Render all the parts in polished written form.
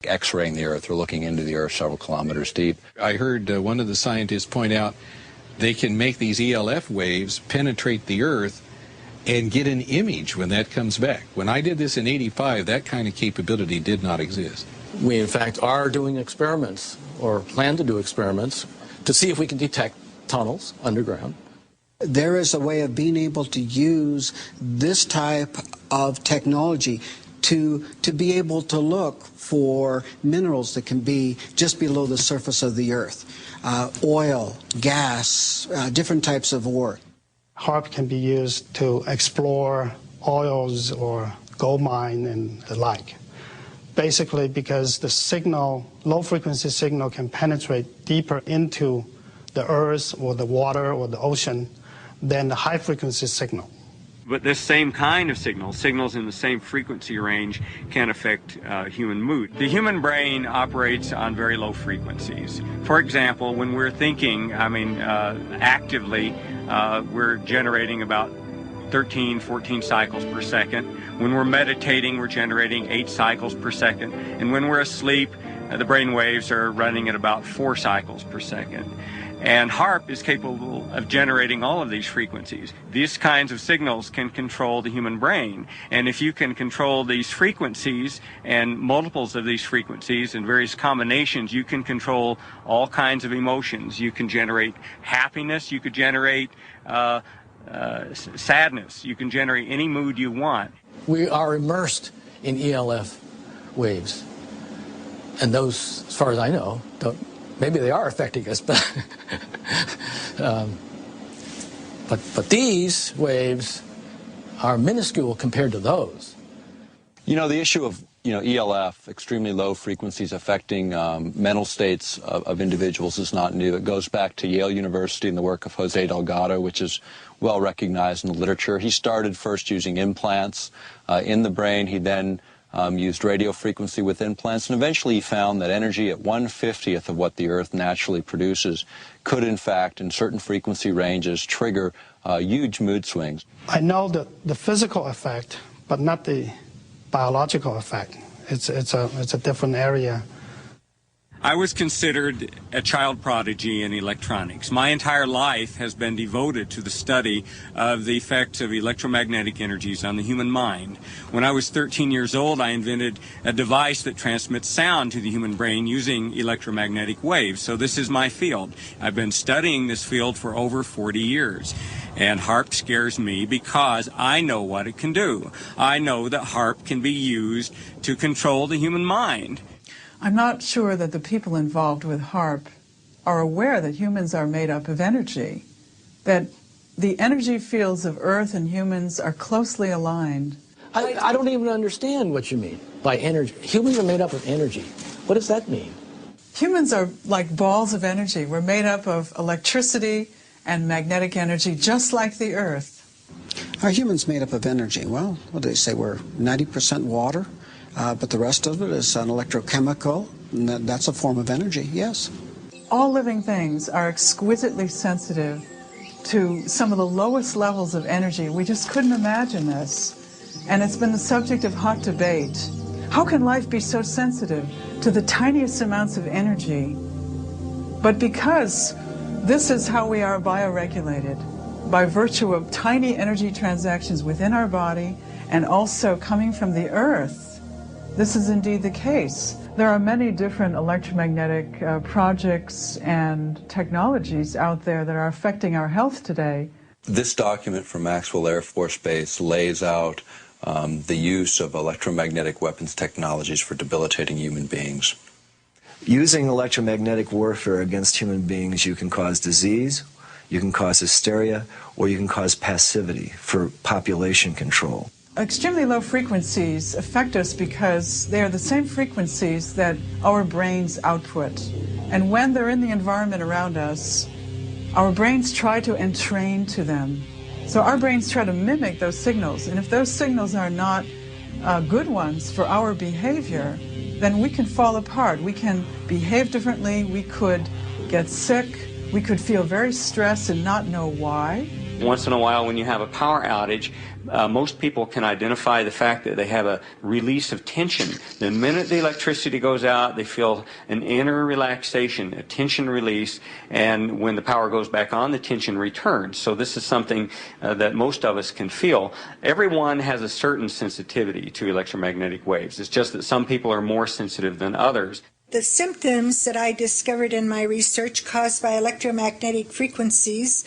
X-raying the Earth or looking into the Earth several kilometers deep. I heard one of the scientists point out they can make these ELF waves penetrate the Earth and get an image when that comes back. When I did this in '85, that kind of capability did not exist. We, in fact, are doing experiments, or plan to do experiments, to see if we can detect tunnels underground. There is a way of being able to use this type of technology to be able to look for minerals that can be just below the surface of the Earth. Oil, gas, different types of ore. HAARP can be used to explore oils or gold mine and the like. Basically because the signal, low-frequency signal, can penetrate deeper into the earth or the water or the ocean than the high-frequency signal. But this same kind of signals in the same frequency range, can affect human mood. The human brain operates on very low frequencies. For example, when we're thinking, actively, we're generating about 13, 14 cycles per second. When we're meditating, we're generating 8 cycles per second. And when we're asleep, the brain waves are running at about 4 cycles per second. And HAARP is capable of generating all of these frequencies. These kinds of signals can control the human brain. And if you can control these frequencies and multiples of these frequencies and various combinations, you can control all kinds of emotions. You can generate happiness. You could generate sadness. You can generate any mood you want. We are immersed in ELF waves. And those, as far as I know, maybe they are affecting us, but but these waves are minuscule compared to those. You know, the issue of ELF, extremely low frequencies affecting mental states of individuals, is not new. It goes back to Yale University and the work of Jose Delgado, which is well recognized in the literature. He started first using implants in the brain. He then used radio frequency with implants, and eventually he found that energy at 1/50th of what the Earth naturally produces could, in fact, in certain frequency ranges, trigger huge mood swings. I know the physical effect, but not the biological effect. It's a different area. I was considered a child prodigy in electronics. My entire life has been devoted to the study of the effects of electromagnetic energies on the human mind. When I was 13 years old, I invented a device that transmits sound to the human brain using electromagnetic waves. So this is my field. I've been studying this field for over 40 years. And HAARP scares me because I know what it can do. I know that HAARP can be used to control the human mind. I'm not sure that the people involved with HAARP are aware that humans are made up of energy, that the energy fields of Earth and humans are closely aligned. I don't even understand what you mean by energy. Humans are made up of energy. What does that mean? Humans are like balls of energy. We're made up of electricity and magnetic energy, just like the Earth. Are humans made up of energy? Well, what do they say? We're 90% water. But the rest of it is an electrochemical, and that's a form of energy, yes. All living things are exquisitely sensitive to some of the lowest levels of energy. We just couldn't imagine this. And it's been the subject of hot debate. How can life be so sensitive to the tiniest amounts of energy? But because this is how we are bioregulated, by virtue of tiny energy transactions within our body and also coming from the Earth, this is indeed the case. There are many different electromagnetic projects and technologies out there that are affecting our health today. This document from Maxwell Air Force Base lays out the use of electromagnetic weapons technologies for debilitating human beings. Using electromagnetic warfare against human beings, you can cause disease, you can cause hysteria, or you can cause passivity for population control. Extremely low frequencies affect us because they are the same frequencies that our brains output. And when they're in the environment around us, our brains try to entrain to them. So our brains try to mimic those signals. And if those signals are not good ones for our behavior, then we can fall apart. We can behave differently. We could get sick. We could feel very stressed and not know why. Once in a while when you have a power outage, most people can identify the fact that they have a release of tension. The minute the electricity goes out, they feel an inner relaxation, a tension release, and when the power goes back on, the tension returns. So this is something that most of us can feel. Everyone has a certain sensitivity to electromagnetic waves. It's just that some people are more sensitive than others. The symptoms that I discovered in my research caused by electromagnetic frequencies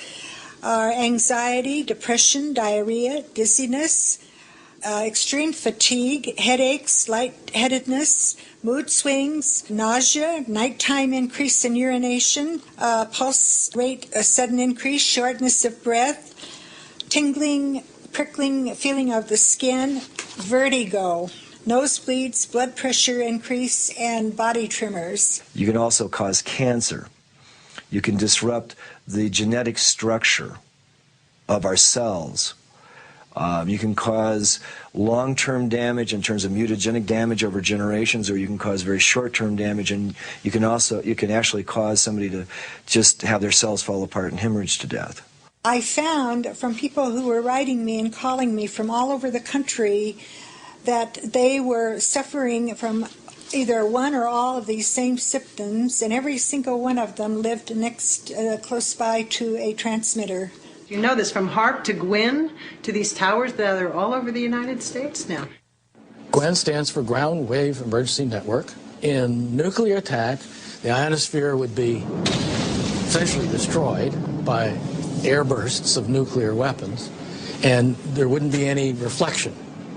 are anxiety, depression, diarrhea, dizziness, extreme fatigue, headaches, lightheadedness, mood swings, nausea, nighttime increase in urination, pulse rate, a sudden increase, shortness of breath, tingling, prickling feeling of the skin, vertigo, nosebleeds, blood pressure increase, and body tremors. You can also cause cancer. You can disrupt the genetic structure of our cells. You can cause long-term damage in terms of mutagenic damage over generations, or you can cause very short-term damage, and you can actually cause somebody to just have their cells fall apart and hemorrhage to death. I found from people who were writing me and calling me from all over the country that they were suffering from either one or all of these same symptoms, and every single one of them lived close by to a transmitter. You know this from HAARP to GWIN to these towers that are all over the United States now. GWEN stands for Ground Wave Emergency Network. In nuclear attack, the ionosphere would be essentially destroyed by air bursts of nuclear weapons, and there wouldn't be any reflection,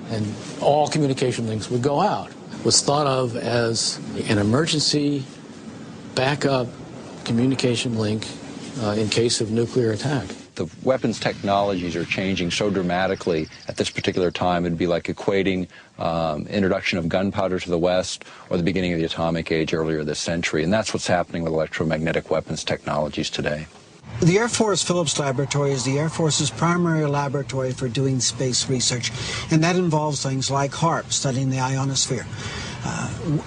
and all communication links would go out. It was thought of as an emergency backup communication link in case of nuclear attack. The weapons technologies are changing so dramatically at this particular time. It'd be like equating introduction of gunpowder to the West or the beginning of the atomic age earlier this century. And that's what's happening with electromagnetic weapons technologies today. The Air Force Phillips Laboratory is the Air Force's primary laboratory for doing space research, and that involves things like HAARP, studying the ionosphere.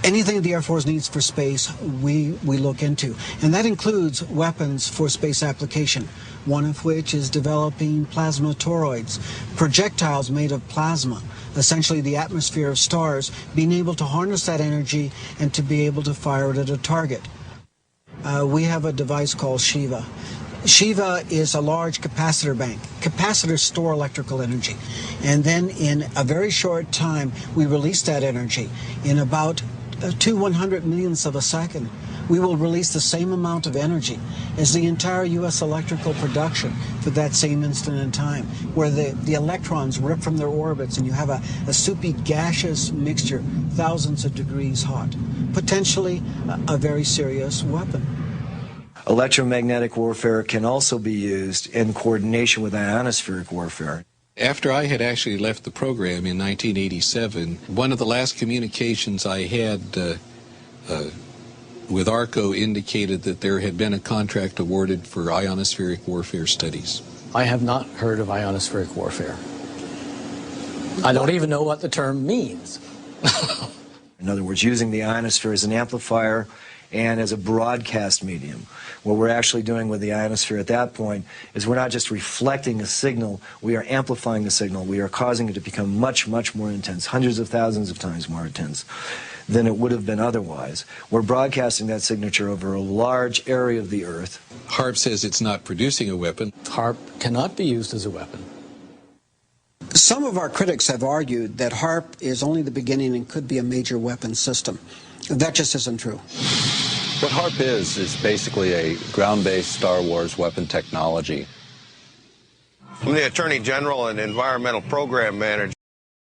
Anything the Air Force needs for space, we look into, and that includes weapons for space application, one of which is developing plasma toroids, projectiles made of plasma, essentially the atmosphere of stars, being able to harness that energy and to be able to fire it at a target. We have a device called Shiva. Shiva is a large capacitor bank. Capacitors store electrical energy. And then in a very short time, we release that energy. In about 100 millionths of a second, we will release the same amount of energy as the entire U.S. electrical production for that same instant in time, where the electrons rip from their orbits and you have a soupy gaseous mixture, thousands of degrees hot. Potentially a very serious weapon. Electromagnetic warfare can also be used in coordination with ionospheric warfare. After I had actually left the program in 1987, one of the last communications I had with ARCO indicated that there had been a contract awarded for ionospheric warfare studies. I have not heard of ionospheric warfare. I don't even know what the term means. In other words, using the ionosphere as an amplifier and as a broadcast medium. What we're actually doing with the ionosphere at that point is we're not just reflecting a signal, we are amplifying the signal. We are causing it to become much, much more intense, hundreds of thousands of times more intense than it would have been otherwise. We're broadcasting that signature over a large area of the Earth. HAARP says it's not producing a weapon. HAARP cannot be used as a weapon. Some of our critics have argued that HAARP is only the beginning and could be a major weapons system. That just isn't true. What HAARP is basically a ground-based Star Wars weapon technology. I'm the Attorney General and Environmental Program Manager